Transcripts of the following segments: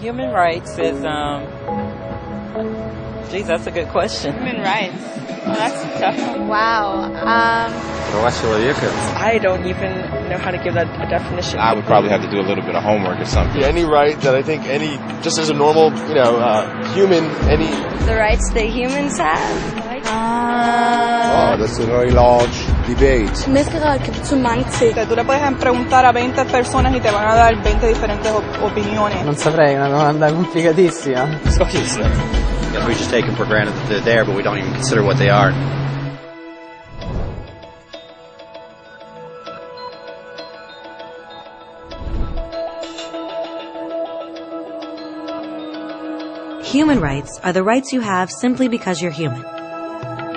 Human rights is, geez, that's a good question. Human rights. Well, that's a tough one. Wow. I don't even know how to give that a definition. I would probably have to do a little bit of homework or something. Any right that I think just as a normal, human, The rights that humans have. that's a very large debate. Tú le puedes preguntar a 20 personas y te van a dar 20 diferentes opiniones. Non saprei, è una domanda complicatissima. We just take them for granted that they're there, but we don't even consider what they are. Human rights are the rights you have simply because you're human.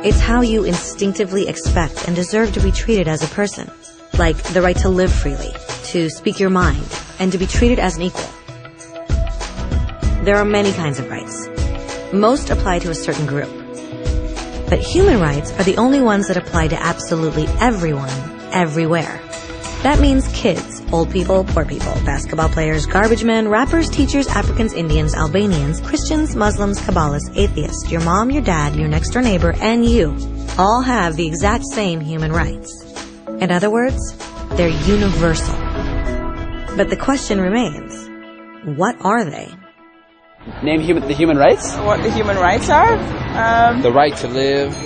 It's how you instinctively expect and deserve to be treated as a person, like the right to live freely, to speak your mind, and to be treated as an equal. There are many kinds of rights. Most apply to a certain group. But human rights are the only ones that apply to absolutely everyone, everywhere. That means kids, old people, poor people, basketball players, garbage men, rappers, teachers, Africans, Indians, Albanians, Christians, Muslims, Kabbalists, atheists, your mom, your dad, your next door neighbor, and you all have the exact same human rights. In other words, they're universal. But the question remains, what are they? Name the human rights? What the human rights are? The right to live.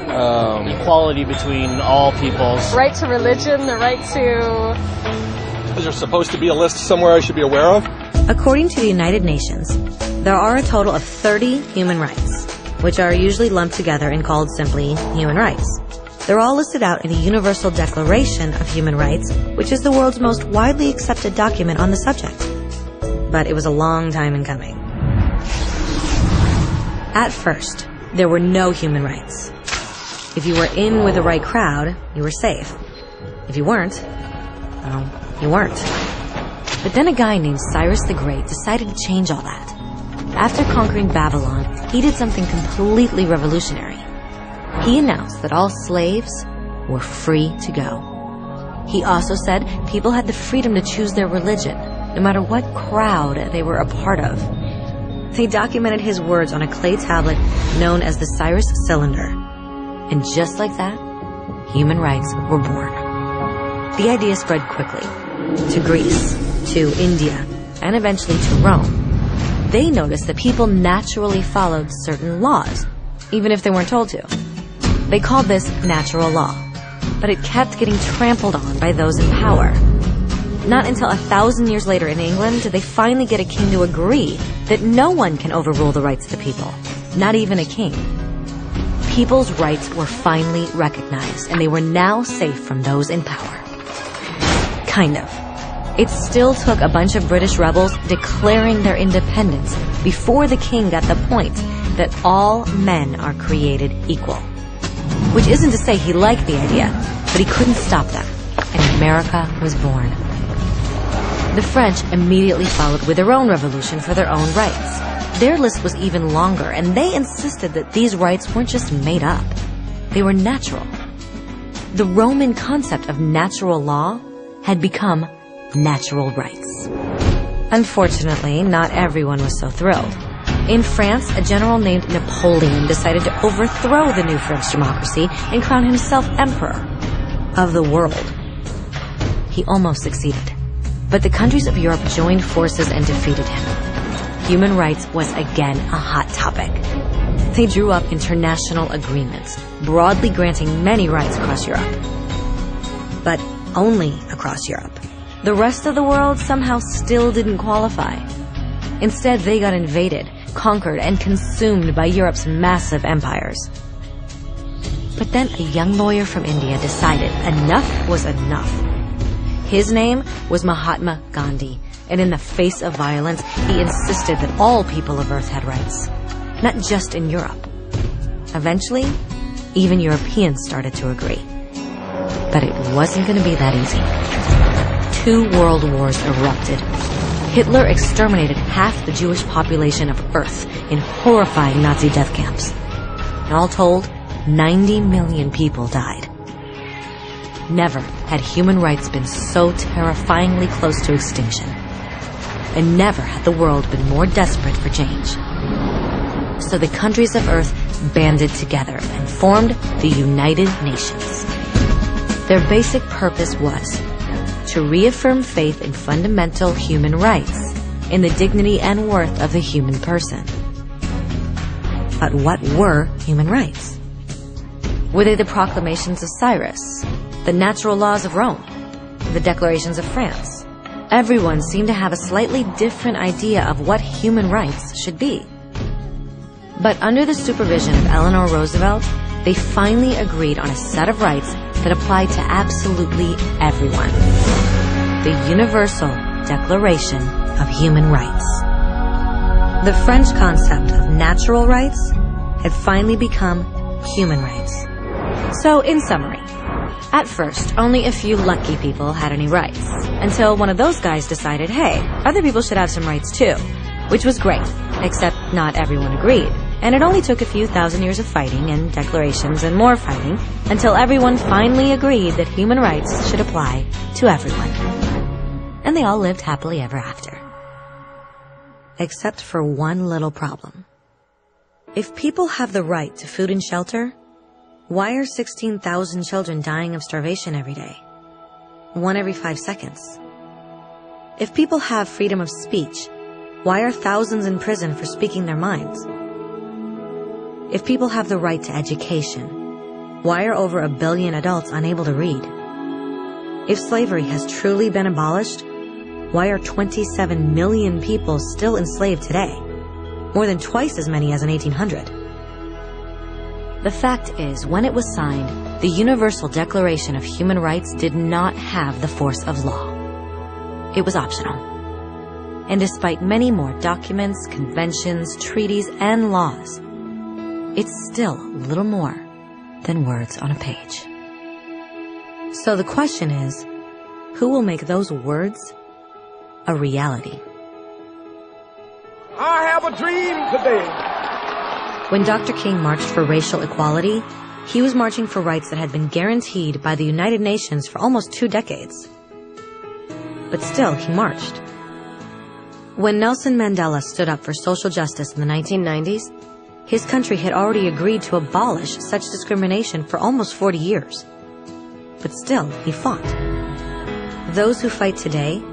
Equality between all peoples. Right to religion, the right to... Is there supposed to be a list somewhere I should be aware of? According to the United Nations, there are a total of 30 human rights, which are usually lumped together and called simply human rights. They're all listed out in the Universal Declaration of Human Rights, which is the world's most widely accepted document on the subject. But it was a long time in coming. At first, there were no human rights. If you were in with the right crowd, you were safe. If you weren't, well, you weren't. But then a guy named Cyrus the Great decided to change all that. After conquering Babylon, he did something completely revolutionary. He announced that all slaves were free to go. He also said people had the freedom to choose their religion, no matter what crowd they were a part of. They documented his words on a clay tablet known as the Cyrus Cylinder. And just like that, human rights were born. The idea spread quickly to Greece, to India, and eventually to Rome. They noticed that people naturally followed certain laws, even if they weren't told to. They called this natural law, but it kept getting trampled on by those in power. Not until 1,000 years later in England did they finally get a king to agree that no one can overrule the rights of the people, not even a king. People's rights were finally recognized, and they were now safe from those in power. Kind of. It still took a bunch of British rebels declaring their independence before the king got the point that all men are created equal. Which isn't to say he liked the idea, but he couldn't stop them, and America was born. The French immediately followed with their own revolution for their own rights. Their list was even longer, and they insisted that these rights weren't just made up. They were natural. The Roman concept of natural law had become natural rights. Unfortunately, not everyone was so thrilled. In France, a general named Napoleon decided to overthrow the new French democracy and crown himself emperor of the world. He almost succeeded. But the countries of Europe joined forces and defeated him. Human rights was again a hot topic. They drew up international agreements, broadly granting many rights across Europe. But only across Europe. The rest of the world somehow still didn't qualify. Instead, they got invaded, conquered, and consumed by Europe's massive empires. But then a young lawyer from India decided enough was enough. His name was Mahatma Gandhi, and in the face of violence, he insisted that all people of Earth had rights, not just in Europe. Eventually, even Europeans started to agree. But it wasn't going to be that easy. 2 world wars erupted. Hitler exterminated half the Jewish population of Earth in horrifying Nazi death camps. And all told, 90 million people died. Never had human rights been so terrifyingly close to extinction. and never had the world been more desperate for change. So the countries of Earth banded together and formed the United Nations. Their basic purpose was to reaffirm faith in fundamental human rights, in the dignity and worth of the human person. But what were human rights? Were they the proclamations of Cyrus, the natural laws of Rome, the declarations of France? Everyone seemed to have a slightly different idea of what human rights should be. But under the supervision of Eleanor Roosevelt, they finally agreed on a set of rights that applied to absolutely everyone. The Universal Declaration of Human Rights. The French concept of natural rights had finally become human rights. So, in summary, at first, only a few lucky people had any rights, until one of those guys decided, hey, other people should have some rights too, which was great, except not everyone agreed. And it only took a few thousand years of fighting and declarations and more fighting until everyone finally agreed that human rights should apply to everyone. And they all lived happily ever after. Except for one little problem. If people have the right to food and shelter, why are 16,000 children dying of starvation every day? 1 every 5 seconds. If people have freedom of speech, why are thousands in prison for speaking their minds? If people have the right to education, why are over 1 billion adults unable to read? If slavery has truly been abolished, why are 27 million people still enslaved today? More than twice as many as in 1800. The fact is, when it was signed, the Universal Declaration of Human Rights did not have the force of law. It was optional. And despite many more documents, conventions, treaties, and laws, it's still little more than words on a page. So the question is, who will make those words a reality? I have a dream today. When Dr. King marched for racial equality, he was marching for rights that had been guaranteed by the United Nations for almost 2 decades. But still, he marched. When Nelson Mandela stood up for social justice in the 1990s, his country had already agreed to abolish such discrimination for almost 40 years. But still, he fought. Those who fight today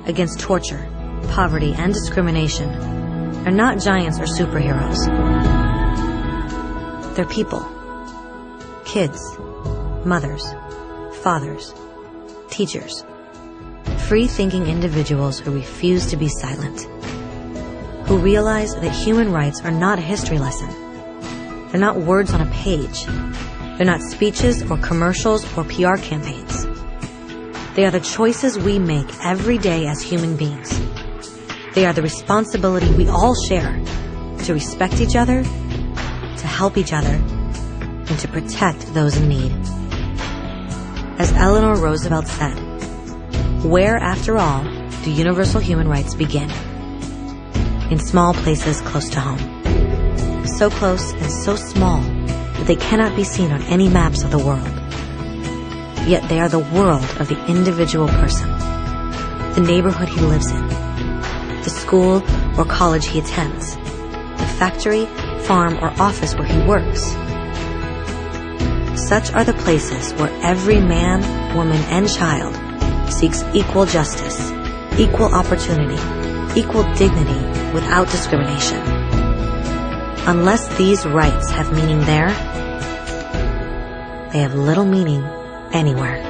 against torture, poverty, and discrimination are not giants or superheroes. They're people. Kids, mothers, fathers, teachers. Free-thinking individuals who refuse to be silent. Who realize that human rights are not a history lesson. They're not words on a page. They're not speeches or commercials or PR campaigns. They are the choices we make every day as human beings. They are the responsibility we all share to respect each other, to help each other, and to protect those in need. As Eleanor Roosevelt said, where, after all, do universal human rights begin? In small places close to home. So close and so small that they cannot be seen on any maps of the world. Yet they are the world of the individual person, the neighborhood he lives in, the school or college he attends, the factory, farm, or office where he works. Such are the places where every man, woman, and child seeks equal justice, equal opportunity, equal dignity without discrimination. Unless these rights have meaning there, they have little meaning anywhere.